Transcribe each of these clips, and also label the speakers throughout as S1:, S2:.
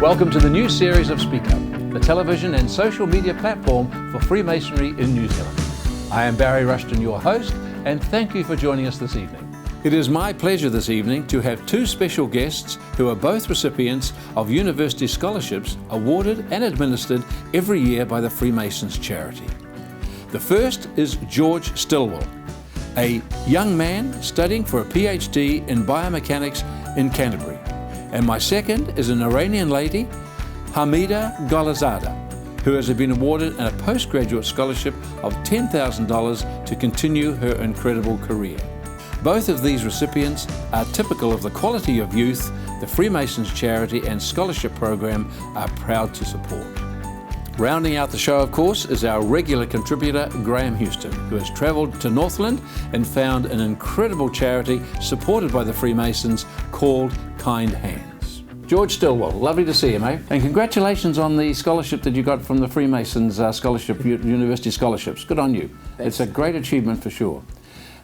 S1: Welcome to the new series of Speak Up, the television and social media platform for Freemasonry in New Zealand. I am Barry Rushton, your host, and thank you for joining us this evening. It is my pleasure this evening to have two special guests who are both recipients of university scholarships awarded and administered every year by the Freemasons charity. The first is George Stillwell, a young man studying for a PhD in biomechanics in Canterbury. And my second is an Iranian lady, Hamida Golazada, who has been awarded a postgraduate scholarship of $10,000 to continue her incredible career. Both of these recipients are typical of the quality of youth the Freemasons charity and scholarship program are proud to support. Rounding out the show, of course, is our regular contributor, Graeme Houston, who has travelled to Northland and found an incredible charity supported by the Freemasons called Kind Hands. George Stillwell, lovely to see you, mate. And congratulations on the scholarship that you got from the Freemasons University Scholarships. Good on you.
S2: Thanks.
S1: It's a great achievement for sure.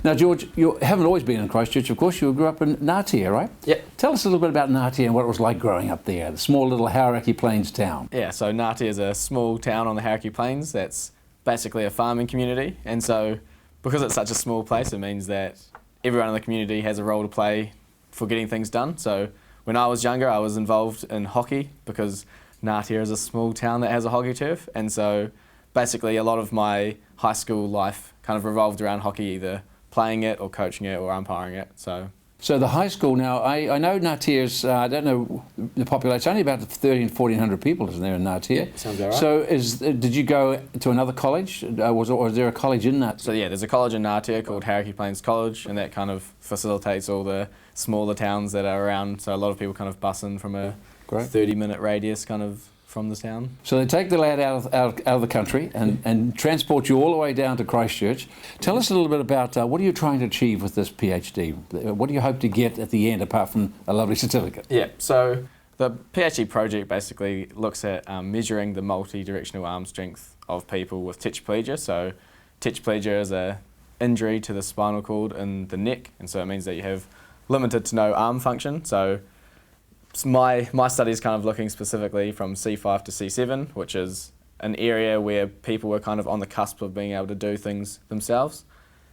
S1: Now, George, you haven't always been in Christchurch, of course. You grew up in Ngatea, right?
S2: Yeah.
S1: Tell us a little bit about Ngatea and what it was like growing up there, the small little Hauraki Plains town.
S2: Yeah, so Ngatea is a small town on the Hauraki Plains that's basically a farming community. And so because it's such a small place, it means that everyone in the community has a role to play for getting things done. So when I was younger, I was involved in hockey because Ngatea is a small town that has a hockey turf. And so basically a lot of my high school life kind of revolved around hockey, either playing it or coaching it or umpiring it. So
S1: the high school now, I know Ngatea's, I don't know the population, it's only about 1,400 people, isn't there, in Ngatea?
S2: Yeah, sounds about right.
S1: So did you go to another college, or is there a college in Ngatea?
S2: So yeah, there's a college in Ngatea called Hauraki Plains College, and that kind of facilitates all the smaller towns that are around. So a lot of people kind of bus in from a 30-minute radius kind of from the town. So
S1: they take the lad out of the country and transport you all the way down to Christchurch. Tell us a little bit about what are you trying to achieve with this PhD? What do you hope to get at the end apart from a lovely certificate?
S2: Yeah, so the PhD project basically looks at measuring the multi-directional arm strength of people with tetraplegia. So tetraplegia is an injury to the spinal cord in the neck, and so it means that you have limited to no arm function. So my study is kind of looking specifically from C5 to C7, which is an area where people were kind of on the cusp of being able to do things themselves.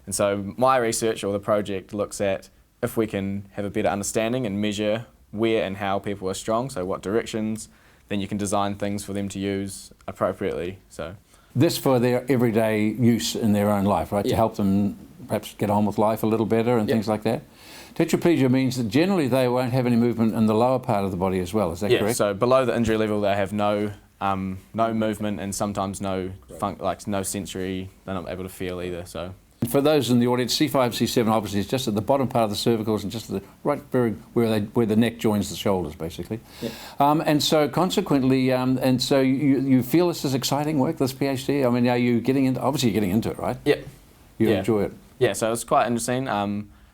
S2: And so my research or the project looks at if we can have a better understanding and measure where and how people are strong, so what directions, then you can design things for them to use appropriately. So
S1: this for their everyday use in their own life, right? Yeah. To help them perhaps get on with life a little better and things like that. Tetraplegia means that generally they won't have any movement in the lower part of the body as well, is that correct?
S2: Yeah, so below the injury level they have no movement and sometimes no sensory, they're not able to feel either. So
S1: for those in the audience, C5, C7 obviously is just at the bottom part of the cervicals and just at the right where the neck joins the shoulders, basically. Yeah. And so consequently, and so you feel this is exciting work, this PhD? I mean, are you getting into? Obviously, you're getting into it, right?
S2: Yeah.
S1: You enjoy it.
S2: Yeah, so it's quite interesting.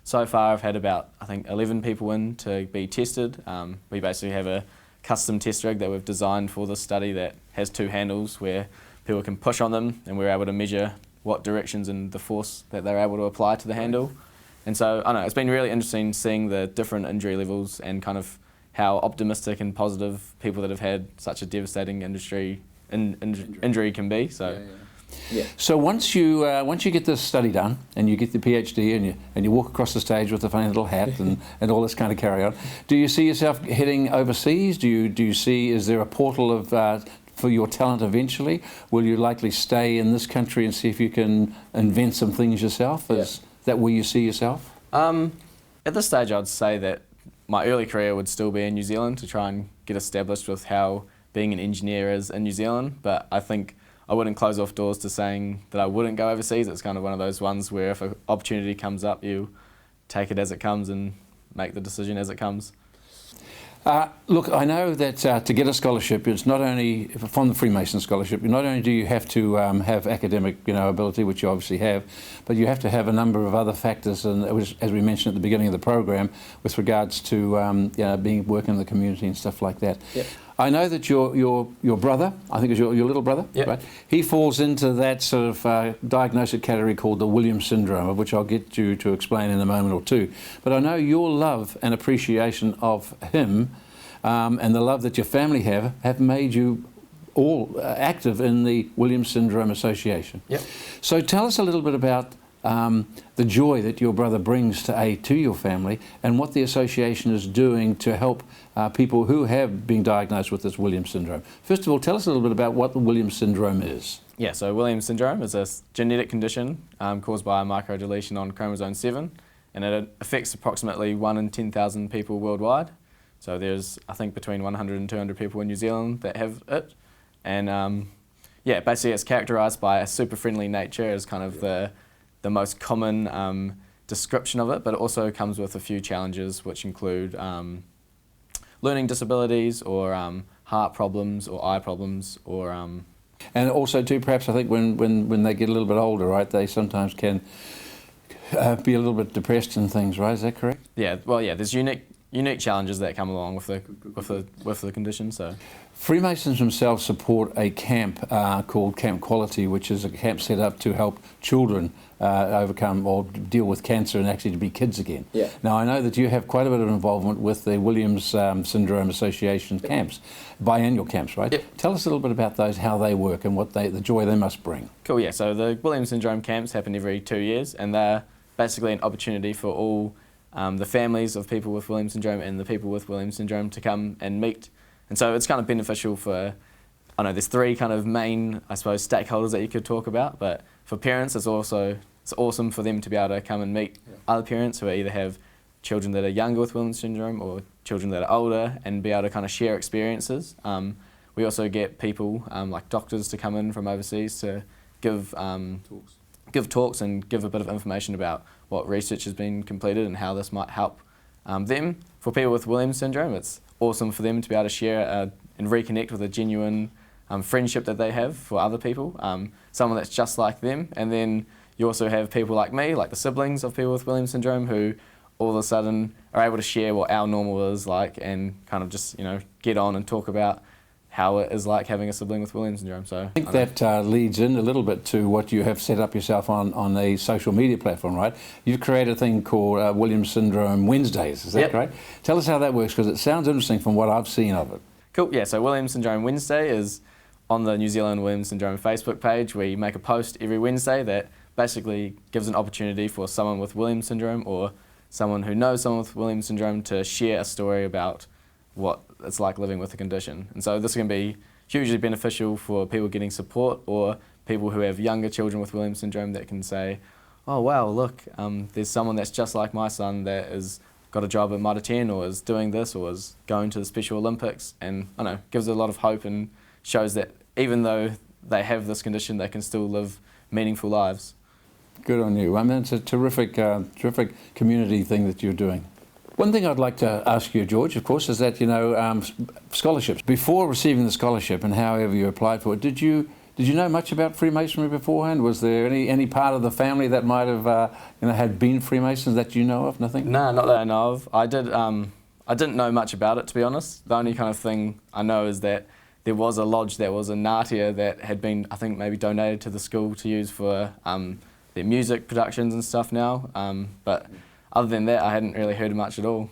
S2: So far, I've had about 11 people in to be tested. We basically have a custom test rig that we've designed for this study that has two handles where people can push on them, and we're able to measure what directions and the force that they're able to apply to the handle. And so, I don't know, it's been really interesting seeing the different injury levels and kind of how optimistic and positive people that have had such a devastating injury can be. So.
S1: Yeah. So once you get this study done and you get the PhD and you walk across the stage with a funny little hat and all this kind of carry on, do you see yourself heading overseas? Do you see, is there a portal of for your talent eventually? Will you likely stay in this country and see if you can invent some things yourself? Is that where you see yourself?
S2: At this stage I'd say that my early career would still be in New Zealand to try and get established with how being an engineer is in New Zealand, but I think I wouldn't close off doors to saying that I wouldn't go overseas. It's kind of one of those ones where if an opportunity comes up, you take it as it comes and make the decision as it comes.
S1: Look, I know that to get a scholarship, it's not only from the Freemason Scholarship. Not only do you have to have academic, ability, which you obviously have, but you have to have a number of other factors. And it was, as we mentioned at the beginning of the program, with regards to working in the community and stuff like that. Yep. I know that your brother, I think it's your little brother, yep. Right? He falls into that sort of diagnostic category called the Williams syndrome, of which I'll get you to explain in a moment or two. But I know your love and appreciation of him and the love that your family have made you all active in the Williams Syndrome Association.
S2: Yep.
S1: So tell us a little bit about the joy that your brother brings to your family, and what the association is doing to help people who have been diagnosed with this Williams syndrome. First of all, tell us a little bit about what the Williams syndrome is.
S2: Yeah, so Williams syndrome is a genetic condition caused by a microdeletion on chromosome 7, and it affects approximately 1 in 10,000 people worldwide. So there's, I think, between 100 and 200 people in New Zealand that have it. And yeah, basically it's characterised by a super friendly nature as kind of the most common description of it, but it also comes with a few challenges, which include learning disabilities, or heart problems, or eye problems, or
S1: and also too, perhaps I think when they get a little bit older, right, they sometimes can be a little bit depressed and things, right? Is that correct?
S2: Yeah, well, yeah, there's unique challenges that come along with the condition. So
S1: Freemasons themselves support a camp called Camp Quality, which is a camp set up to help children overcome or deal with cancer and actually to be kids again.
S2: Yeah.
S1: Now I know that you have quite a bit of involvement with the Williams Syndrome Association camps, biannual camps, right?
S2: Yep.
S1: Tell us a little bit about those, how they work and what the joy they must bring.
S2: Cool, yeah, so the Williams Syndrome camps happen every 2 years, and they're basically an opportunity for all the families of people with Williams syndrome and the people with Williams syndrome to come and meet. And so it's kind of beneficial for, I know there's 3 kind of main, I suppose, stakeholders that you could talk about, but for parents it's awesome for them to be able to come and meet other parents who either have children that are younger with Williams syndrome or children that are older, and be able to kind of share experiences. We also get people like doctors to come in from overseas to give talks and give a bit of information about what research has been completed and how this might help them. For people with Williams syndrome, it's awesome for them to be able to share and reconnect with a genuine friendship that they have for other people, someone that's just like them. And then you also have people like me, like the siblings of people with Williams syndrome, who all of a sudden are able to share what our normal is like, and kind of just, you know, get on and talk about how it is like having a sibling with Williams syndrome. So
S1: I think that leads in a little bit to what you have set up yourself on a social media platform, right? You've created a thing called Williams Syndrome Wednesdays, is that right? Tell us how that works, because it sounds interesting from what I've seen of it.
S2: Cool, yeah, so Williams Syndrome Wednesday is on the New Zealand Williams Syndrome Facebook page. We make a post every Wednesday that basically gives an opportunity for someone with Williams syndrome or someone who knows someone with Williams syndrome to share a story about what it's like living with the condition. And so this can be hugely beneficial for people getting support, or people who have younger children with Williams syndrome that can say, oh wow, look, there's someone that's just like my son that has got a job at Mitre 10, or is doing this, or is going to the Special Olympics, and I don't know, gives a lot of hope and shows that even though they have this condition, they can still live meaningful lives.
S1: Good on you. I mean, it's a terrific community thing that you're doing. One thing I'd like to ask you, George, of course, is that, you know, scholarships. Before receiving the scholarship and however you applied for it, did you know much about Freemasonry beforehand? Was there any part of the family that might have had been Freemasons that you know of? Nothing?
S2: No, not that I know of. I didn't know much about it, to be honest. The only kind of thing I know is that there was a lodge that was in Ngātia that had been, I think, maybe donated to the school to use for their music productions and stuff now. But other than that, I hadn't really heard much at all.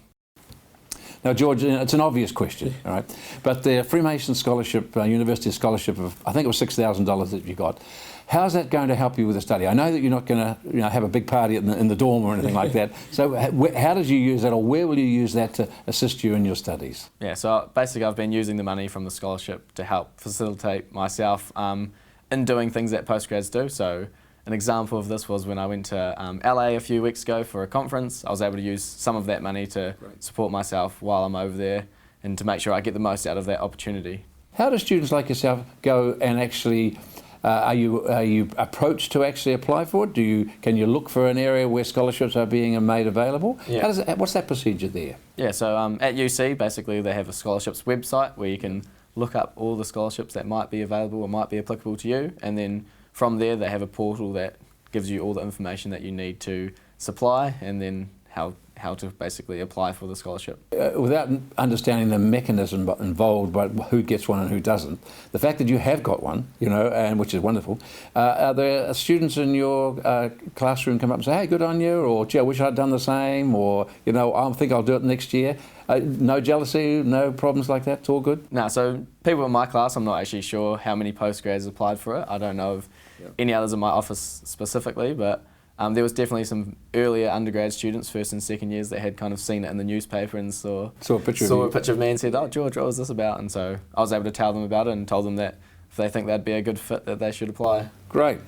S1: Now, George, it's an obvious question, all right? But the Freemason Scholarship, University Scholarship of, I think it was $6,000 that you got. How's that going to help you with the study? I know that you're not going to have a big party in the dorm or anything like that. So how did you use that, or where will you use that to assist you in your studies? Yeah,
S2: so basically I've been using the money from the scholarship to help facilitate myself in doing things that postgrads do. So an example of this was when I went to LA a few weeks ago for a conference. I was able to use some of that money to support myself while I'm over there, and to make sure I get the most out of that opportunity.
S1: How do students like yourself go and actually, are you approached to actually apply for it? Can you look for an area where scholarships are being made available?
S2: Yeah.
S1: What's that procedure there?
S2: Yeah, so at UC, basically they have a scholarships website where you can look up all the scholarships that might be available or might be applicable to you, and then from there they have a portal that gives you all the information that you need to supply, and then how how to basically apply for the scholarship.
S1: Without understanding the mechanism involved, but who gets one and who doesn't, the fact that you have got one, and which is wonderful, are there students in your classroom come up and say, hey, good on you, or gee, I wish I'd done the same, or, I think I'll do it next year? No jealousy, no problems like that? It's all good?
S2: No, so people in my class, I'm not actually sure how many postgrads applied for it. I don't know of any others in my office specifically, but there was definitely some earlier undergrad students, first and second years, that had kind of seen it in the newspaper and saw a picture of me and said, oh, George, what was this about? And so I was able to tell them about it and told them that if they think that'd be a good fit, that they should apply.
S1: Great.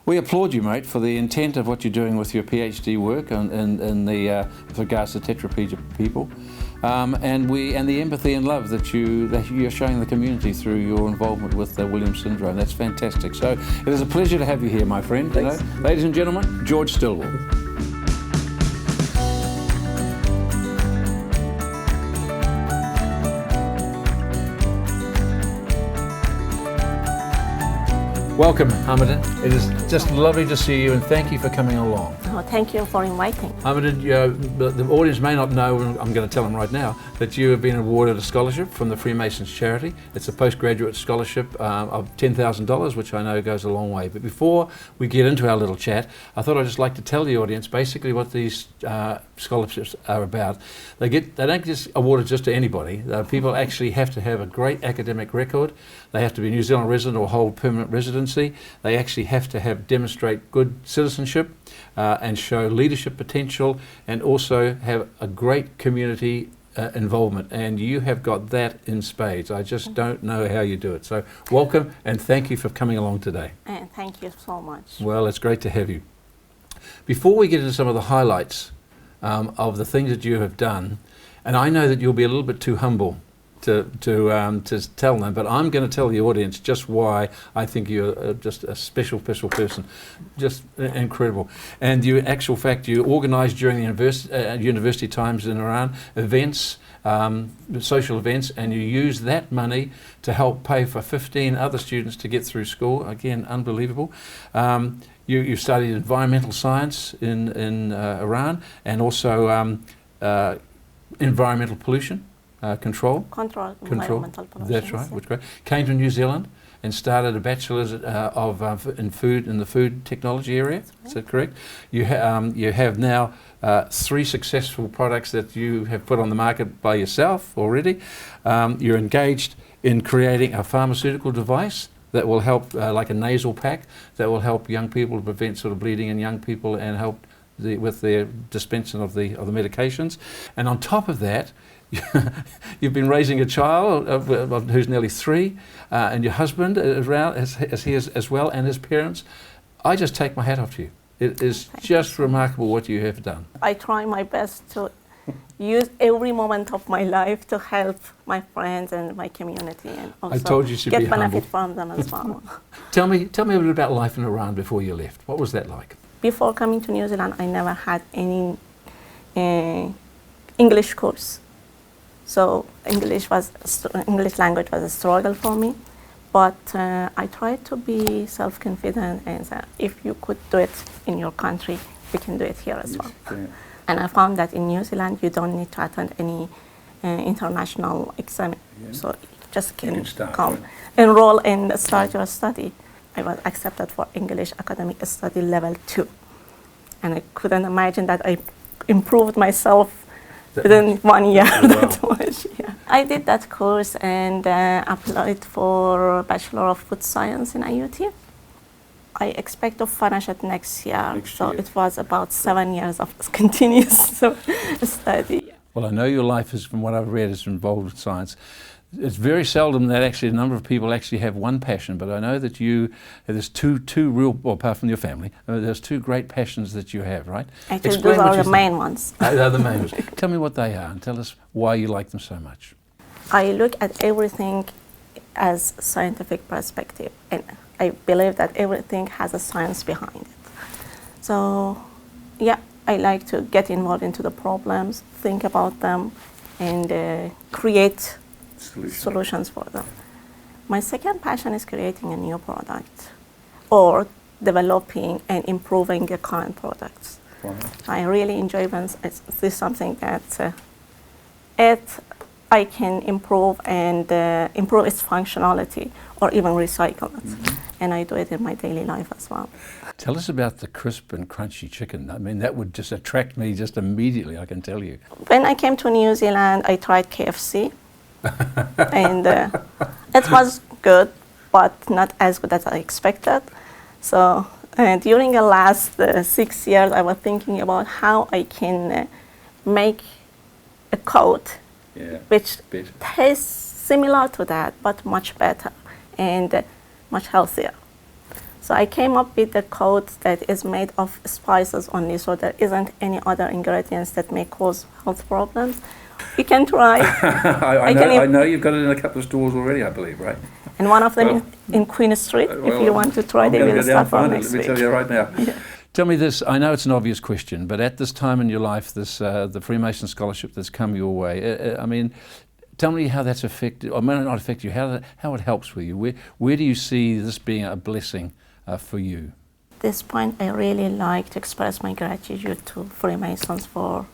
S1: We applaud you, mate, for the intent of what you're doing with your PhD work with regards to tetraplegia people, and the empathy and love that you're showing the community through your involvement with the Williams syndrome. That's fantastic. So it is a pleasure to have you here, my friend.
S2: Thanks.
S1: Ladies and gentlemen, George Stillwell. Welcome, Hamadan. It is just lovely to see you, and thank you for coming along.
S3: Oh, thank you for inviting.
S1: Hamadan, the audience may not know, and I'm going to tell them right now, that you have been awarded a scholarship from the Freemasons charity. It's a postgraduate scholarship of $10,000, which I know goes a long way. But before we get into our little chat, I thought I'd just like to tell the audience basically what these scholarships are about. They don't just awarded just to anybody. People actually have to have a great academic record. They have to be New Zealand resident or hold permanent residency. They actually have to demonstrate good citizenship and show leadership potential, and also have a great community involvement. And you have got that in spades. I just don't know how you do it. So welcome, and thank you for coming along today.
S3: And thank you so much.
S1: Well, it's great to have you. Before we get into some of the highlights of the things that you have done, and I know that you'll be a little bit too humble to tell them, but I'm going to tell the audience just why I think you're just a special person, just incredible. And you, in actual fact, you organised during the university times in Iran events, social events, and you used that money to help pay for 15 other students to get through school. Again, unbelievable. You studied environmental science in Iran, and also environmental pollution. Control environmental pollution. That's right. Which great. Came to New Zealand and started a bachelor's in the food technology area. Is that correct? You have now 3 successful products that you have put on the market by yourself already. You're engaged in creating a pharmaceutical device that will help, like a nasal pack, that will help young people to prevent sort of bleeding in young people and help with their dispensing of the medications. And on top of that, you've been raising a child who's nearly 3, and your husband around as he is as well, and his parents. I just take my hat off to you. It is just remarkable what you have done.
S3: I try my best to use every moment of my life to help my friends and my community, and also get benefit from them as well.
S1: Tell me a little bit about life in Iran before you left. What was that like?
S3: Before coming to New Zealand, I never had any English course. So English language was a struggle for me, but I tried to be self-confident and say, if you could do it in your country, we can do it here as well. Yeah. And I found that in New Zealand, you don't need to attend any international exam, so you just can come, enroll and start your study. I was accepted for English academic study level 2, and I couldn't imagine that I improved myself within 1 year. That much, yeah. I did that course and applied for Bachelor of Food Science in IUT. I expect to finish it next year. It was about 7 years of continuous study.
S1: Well, I know your life is, from what I've read, is involved with science. It's very seldom that actually a number of people actually have one passion, but I know that there's two real, well, apart from your family, there's 2 great passions that you have, right?
S3: Actually, those are the main ones.
S1: They're the main ones. Tell me what they are and tell us why you like them so much.
S3: I look at everything as scientific perspective, and I believe that everything has a science behind it. So, yeah, I like to get involved into the problems, think about them, and create solutions for them. My second passion is creating a new product or developing and improving the current products. I really enjoy when this is something that I can improve and improve its functionality or even recycle it. And I do it in my daily life as well.
S1: Tell us about the crisp and crunchy chicken. I mean, that would just attract me just immediately, I can tell you.
S3: When I came to New Zealand, I tried KFC. And it was good, but not as good as I expected. So during the last 6 years, I was thinking about how I can make a coat which tastes similar to that, but much better and much healthier. So I came up with a coat that is made of spices only, so there isn't any other ingredients that may cause health problems. You can try.
S1: I know you've got it in a couple of stores already, I believe, right?
S3: And one of them in Queen Street. If you want to try, they will start from next week.
S1: Let me tell you right now. Tell me this, I know it's an obvious question, but at this time in your life, this the Freemason Scholarship that's come your way, I mean, tell me how that's affected, or may not affect you, how it helps with you. Where do you see this being a blessing for you?
S3: At this point, I really like to express my gratitude to Freemasons for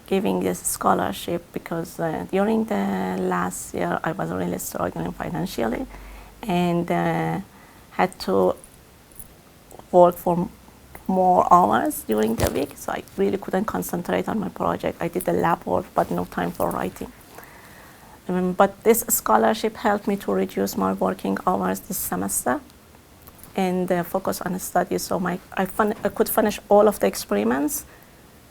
S3: giving this scholarship, because during the last year I was really struggling financially and had to work for more hours during the week, so I really couldn't concentrate on my project. I did the lab work but no time for writing. But this scholarship helped me to reduce my working hours this semester and focus on studies, so I could finish all of the experiments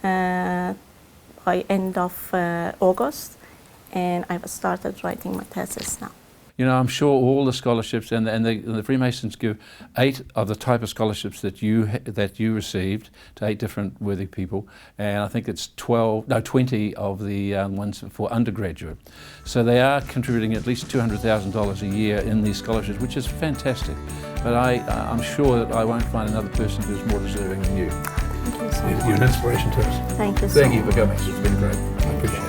S3: by end of August, and I've started writing my thesis now.
S1: You know, I'm sure all the scholarships and the Freemasons give 8 of the type of scholarships that you received to 8 different worthy people, and I think it's 20 of the ones for undergraduate. So they are contributing at least $200,000 a year in these scholarships, which is fantastic. But I'm sure that I won't find another person who's more deserving than you.
S3: Thank you so much.
S1: You're an inspiration to us.
S3: Thank you so much.
S1: Thank you for coming. It's been great. I appreciate it.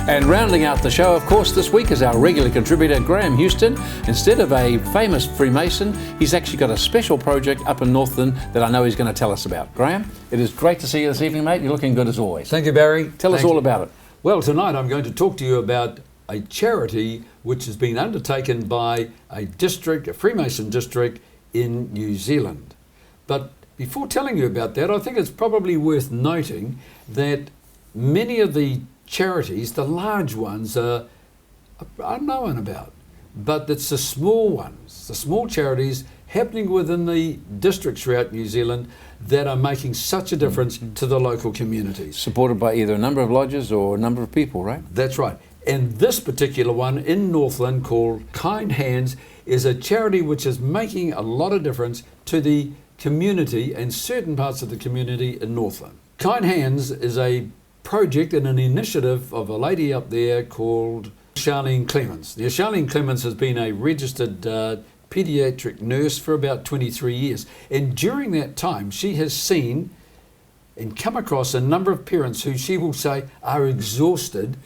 S1: And rounding out the show, of course, this week is our regular contributor, Graeme Houston. Instead of a famous Freemason, he's actually got a special project up in Northland that I know he's going to tell us about. Graeme, it is great to see you this evening, mate. You're looking good as always.
S4: Thank you, Barry.
S1: Tell us all about it.
S4: Well, tonight I'm going to talk to you about a charity which has been undertaken by a Freemason district in New Zealand. But before telling you about that, I think it's probably worth noting that many of the charities, the large ones, are known about, but it's the small ones, the small charities happening within the districts throughout New Zealand that are making such a difference to the local communities.
S1: Supported by either a number of lodges or a number of people, right?
S4: That's right. And this particular one in Northland, called Kind Hands, is a charity which is making a lot of difference to the community and certain parts of the community in Northland. Kind Hands is a project and an initiative of a lady up there called Charlene Clemens. Now, Charlene Clemens has been a registered pediatric nurse for about 23 years. And during that time, she has seen and come across a number of parents who she will say are exhausted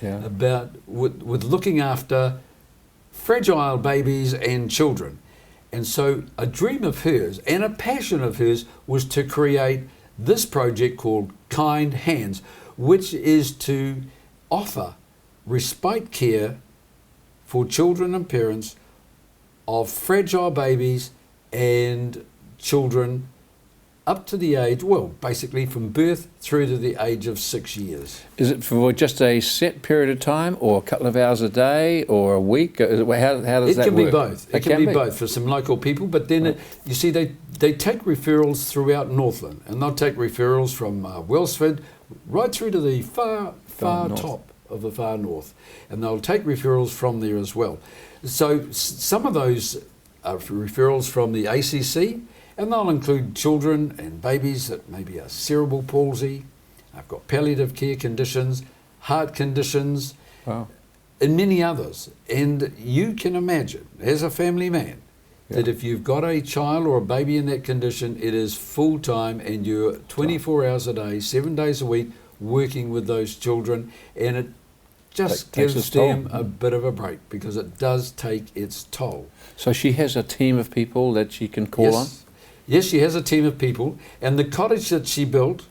S4: with looking after fragile babies and children. And so a dream of hers and a passion of hers was to create this project called Kind Hands, which is to offer respite care for children and parents of fragile babies and children up to the age, well, basically from birth through to the age of 6 years.
S1: Is it for just a set period of time, or a couple of hours a day, or a week? How does that work?
S4: It can be both. It can be both for some local people, but then you see they take referrals throughout Northland, and they'll take referrals from Wellsford right through to the far top of the far north, and they'll take referrals from there as well. So some of those are referrals from the ACC, and they'll include children and babies that maybe are cerebral palsy. I've got palliative care conditions, heart conditions, and many others. And you can imagine, as a family man, that if you've got a child or a baby in that condition, it is full time, and you're 24 hours a day, 7 days a week, working with those children, and it just
S1: Takes
S4: gives
S1: its toll.
S4: them a bit of a break, because it does take its toll.
S1: So she has a team of people that she can call on?
S4: Yes, she has a team of people, and the cottage that she built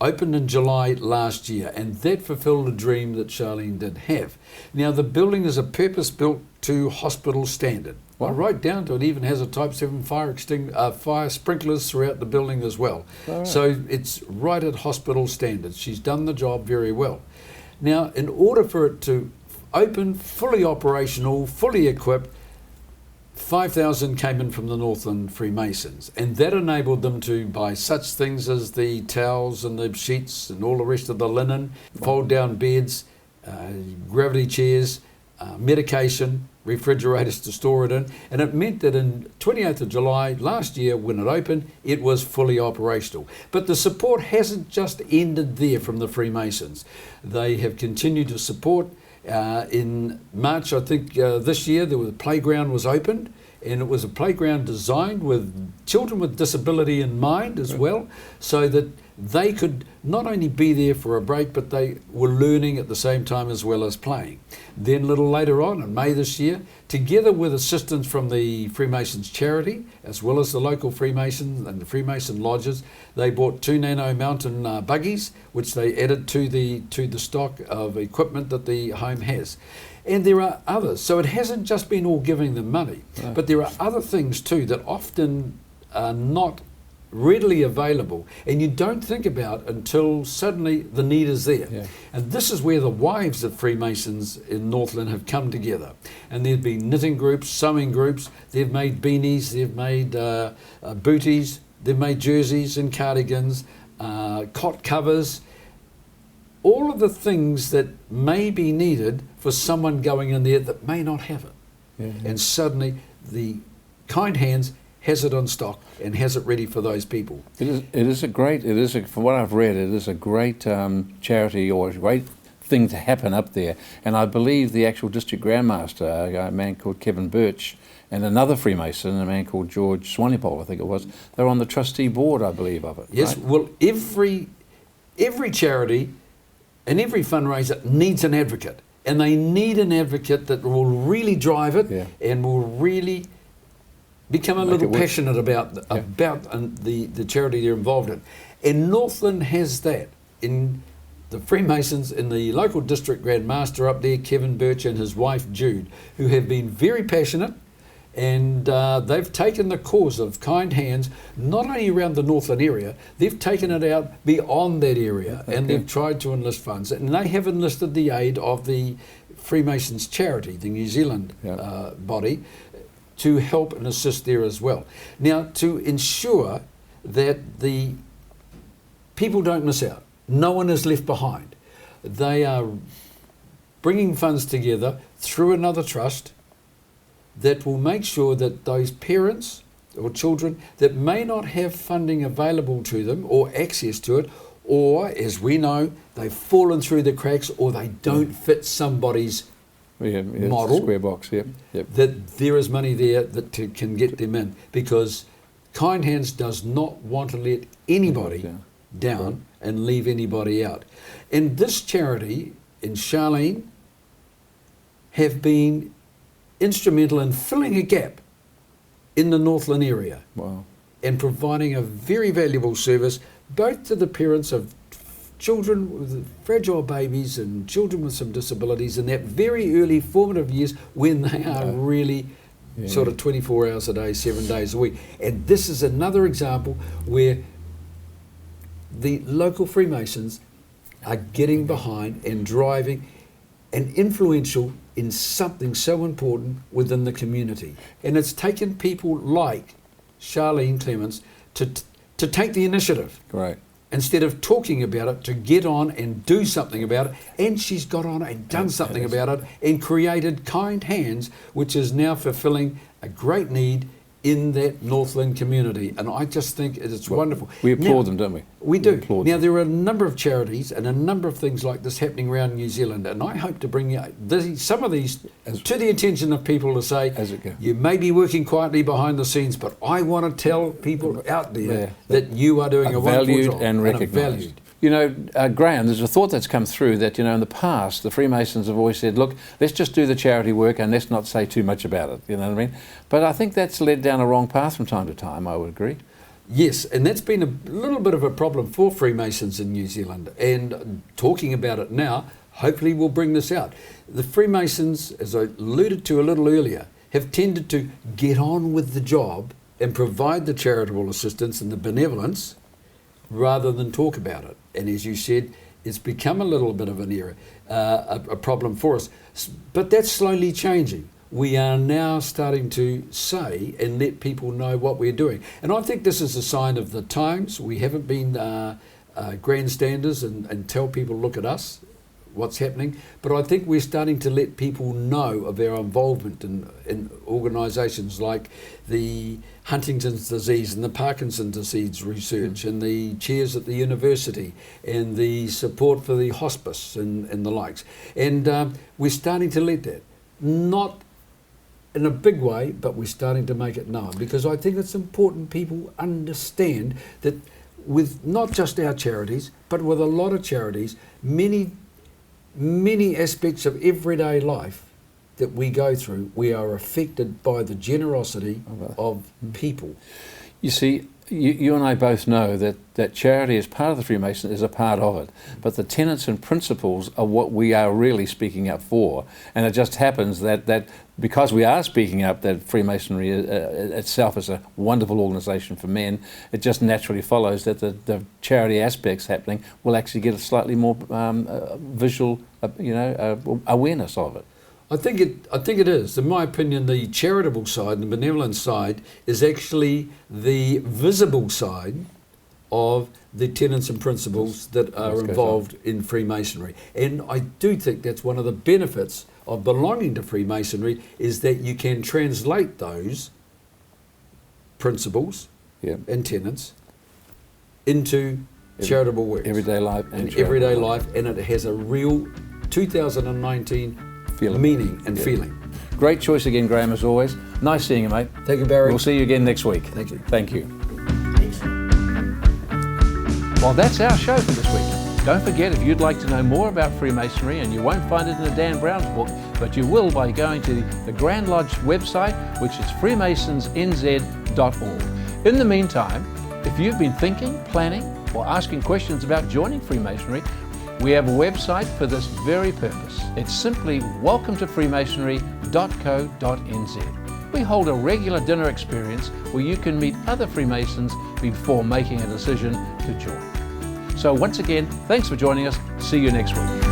S4: opened in July last year, and that fulfilled a dream that Charlene did have. Now, the building is a purpose-built to hospital standard.
S1: Wow.
S4: Right down to it even has a Type 7 fire sprinklers throughout the building as well.
S1: All right.
S4: So it's right at hospital standards. She's done the job very well. Now, in order for it to open, fully operational, fully equipped, 5,000 came in from the Northland Freemasons, and that enabled them to buy such things as the towels and the sheets and all the rest of the linen, fold down beds, gravity chairs, medication, refrigerators to store it in, and it meant that in 28th of July last year, when it opened, it was fully operational. But the support hasn't just ended there from the Freemasons. They have continued to support. In March, I think this year, the playground was opened, and it was a playground designed with children with disability in mind as well, so that they could not only be there for a break, but they were learning at the same time as well as playing. Then a little later on, in May this year, together with assistance from the Freemasons charity, as well as the local Freemasons and the Freemason lodges, they bought 2 Nano Mountain buggies, which they added to the stock of equipment that the home has. And there are others. So it hasn't just been all giving them money, but there are other things too that often are not readily available, and you don't think about until suddenly the need is there.
S1: Yeah.
S4: And this is where the wives of Freemasons in Northland have come together. And there've been knitting groups, sewing groups, they've made beanies, they've made booties, they've made jerseys and cardigans, cot covers, all of the things that may be needed for someone going in there that may not have it.
S1: Yeah.
S4: And suddenly the kind hands has it on stock and has it ready for those people.
S1: From what I've read, it is a great charity, or a great thing to happen up there. And I believe the actual district grandmaster, a man called Kevin Birch, and another Freemason, a man called George Swanepoel, I think it was, they're on the trustee board, I believe, of it.
S4: Yes,
S1: right?
S4: well, every charity and every fundraiser needs an advocate. And they need an advocate that will really drive it and will really become a little passionate about the charity they're involved in. And Northland has that. In the Freemasons, in the local district Grand Master up there, Kevin Birch and his wife Jude, who have been very passionate, and they've taken the cause of kind hands not only around the Northland area, they've taken it out beyond that area, and they've tried to enlist funds. And they have enlisted the aid of the Freemasons charity, the New Zealand body, to help and assist there as well. Now, to ensure that the people don't miss out, no one is left behind, they are bringing funds together through another trust that will make sure that those parents or children that may not have funding available to them or access to it, or, as we know, they've fallen through the cracks or they don't fit somebody's model,
S1: square box,
S4: that there is money there that can get them in, because Kind Hands does not want to let anybody down and leave anybody out. And this charity and Charlene have been instrumental in filling a gap in the Northland area.
S1: Wow.
S4: And providing a very valuable service both to the parents of children with fragile babies and children with some disabilities in that very early formative years when they are really sort of 24 hours a day, 7 days a week. And this is another example where the local Freemasons are getting behind and driving and influential in something so important within the community. And it's taken people like Charlene Clements to take the initiative.
S1: Right.
S4: Instead of talking about it, to get on and do something about it. And she's got on and done something about it and created Kind Hands, which is now fulfilling a great need in that Northland community. And I just think it's wonderful.
S1: We applaud them, don't we?
S4: We do. Now, there are a number of charities and a number of things like this happening around New Zealand, and I hope to bring some of these to the attention of people to say, you may be working quietly behind the scenes, but I want to tell people out there that you are doing a wonderful job.
S1: And recognised. You know, Graeme, there's a thought that's come through that, you know, in the past, the Freemasons have always said, look, let's just do the charity work and let's not say too much about it, you know what I mean? But I think that's led down a wrong path from time to time, I would agree.
S4: Yes, and that's been a little bit of a problem for Freemasons in New Zealand. And talking about it now, hopefully we'll bring this out. The Freemasons, as I alluded to a little earlier, have tended to get on with the job and provide the charitable assistance and the benevolence rather than talk about it. And as you said, it's become a little bit of an error, a problem for us. But that's slowly changing. We are now starting to say and let people know what we're doing. And I think this is a sign of the times. We haven't been grandstanders and tell people, look at us, what's happening. But I think we're starting to let people know of our involvement in organisations like the Huntington's disease and the Parkinson's disease research and the chairs at the university and the support for the hospice and the likes. And we're starting to let that, not in a big way, but we're starting to make it known, because I think it's important people understand that with not just our charities, but with a lot of charities, many aspects of everyday life that we go through, we are affected by the generosity of people.
S1: You see, you and I both know that charity is part of the Freemason, is a part of it, but the tenets and principles are what we are really speaking up for. And it just happens that because we are speaking up that Freemasonry itself is a wonderful organisation for men, it just naturally follows that the charity aspects happening will actually get a slightly more visual, awareness of it.
S4: I think it is. In my opinion, the charitable side, the benevolent side, is actually the visible side of the tenets and principles that are involved in Freemasonry. And I do think that's one of the benefits of belonging to Freemasonry, is that you can translate those principles and tenets into charitable work.
S1: Everyday life.
S4: And everyday life, and it has a real 2019 meaning and feeling.
S1: Great choice again, Graeme, as always. Nice seeing you, mate.
S4: Thank you, Barry.
S1: We'll see you again next week.
S4: Thank you.
S1: Thank you. Well, that's our show for this week. Don't forget, if you'd like to know more about Freemasonry, and you won't find it in the Dan Brown's book, but you will by going to the Grand Lodge website, which is freemasonsnz.org. In the meantime, if you've been thinking, planning, or asking questions about joining Freemasonry, we have a website for this very purpose. It's simply welcometofreemasonry.co.nz. We hold a regular dinner experience where you can meet other Freemasons before making a decision to join. So once again, thanks for joining us. See you next week.